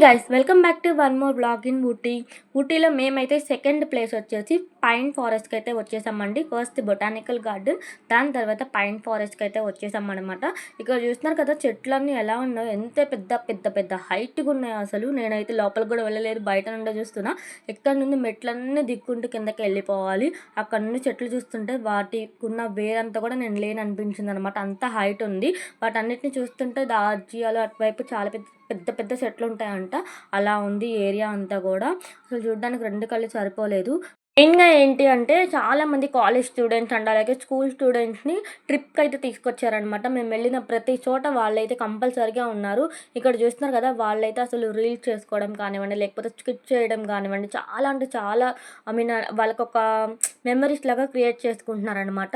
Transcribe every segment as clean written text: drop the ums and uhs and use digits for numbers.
Guys welcome back to one more blog in Ooty. ఊటీలో మేమైతే second place వచ్చేసి pine ఫారెస్ట్కి అయితే వచ్చేసామండి. ఫస్ట్ బొటానికల్ గార్డెన్, దాని తర్వాత పైన్ ఫారెస్ట్కి అయితే వచ్చేసామన్నమాట. ఇక్కడ చూస్తున్నారు కదా చెట్లన్నీ ఎలా ఉన్నాయో, ఎంత పెద్ద పెద్ద పెద్ద హైట్గా ఉన్నాయో. అసలు నేనైతే లోపలికి కూడా వెళ్ళలేదు, బయట నుండి చూస్తున్నా. ఇక్కడ నుండి మెట్లన్నీ దిక్కుంటూ కిందకి వెళ్ళిపోవాలి. అక్కడ నుండి చెట్లు చూస్తుంటే వాటికి ఉన్న వేరంతా కూడా నేను లేని అనిపించింది అనమాట. అంత హైట్ ఉంది. వాటన్నిటిని చూస్తుంటే దార్జియాలో అటువైపు చాలా పెద్ద పెద్ద పెద్ద చెట్లు ఉంటాయంట. అలా ఉంది ఏరియా అంతా కూడా. అసలు చూడడానికి 2 కళ్ళు సరిపోలేదు. మెయిన్‌గా ఏంటి అంటే చాలామంది కాలేజ్ స్టూడెంట్స్ అండ్ అలాగే స్కూల్ స్టూడెంట్స్‌ని ట్రిప్‌కి అయితే తీసుకొచ్చారనమాట. మేము వెళ్ళిన ప్రతి చోట వాళ్ళైతే కంపల్సరీగా ఉన్నారు. ఇక్కడ చూస్తున్నారు కదా, వాళ్ళైతే అసలు రీల్స్ చేసుకోవడం కానివ్వండి, లేకపోతే స్కిట్ చేయడం కానివ్వండి, చాలా అంటే చాలా ఐ మీన్ వాళ్ళకొక మెమరీస్ లాగా క్రియేట్ చేసుకుంటున్నారనమాట.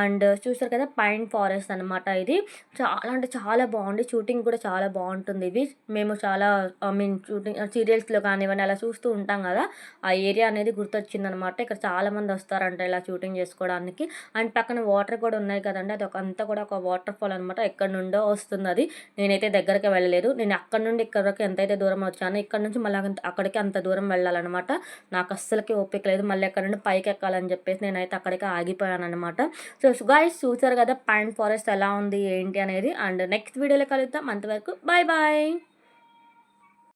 అండ్ చూసారు కదా, పైన్ ఫారెస్ట్ అనమాట ఇది. చాలా అంటే చాలా బాగుంది. షూటింగ్ కూడా చాలా బాగుంటుంది ఇది. మేము చాలా ఐ మీన్ షూటింగ్ సీరియల్స్లో కానివ్వండి అలా చూస్తూ ఉంటాం కదా, ఆ ఏరియా అనేది గుర్తొచ్చిందనమాట. ఇక్కడ చాలామంది వస్తారంట ఇలా షూటింగ్ చేసుకోవడానికి. అండ్ పక్కన వాటర్ కూడా ఉన్నాయి కదండి, అది అంతా కూడా ఒక వాటర్ ఫాల్ అనమాట. ఎక్కడి నుండో వస్తుంది అది. నేనైతే దగ్గరికి వెళ్ళలేదు. నేను అక్కడ నుండి ఇక్కడ వరకు ఎంతైతే దూరం వచ్చానో, ఇక్కడ నుంచి మళ్ళీ అక్కడికి అంత దూరం వెళ్ళాలన్నమాట. నాకు అస్సలకి ఓపిక లేదు. మళ్ళీ ఎక్కడ నుండి పైకి ఎక్కాలని చెప్పేసి నేనైతే అక్కడికి ఆగిపోయాను అనమాట. సో గైస్ చూసారు కదా పైన్ ఫారెస్ట్ ఎలా ఉంది ఏంటి అనేది. అండ్ నెక్స్ట్ వీడియోలో కలుద్దాం. అంతవరకు బాయ్ బాయ్.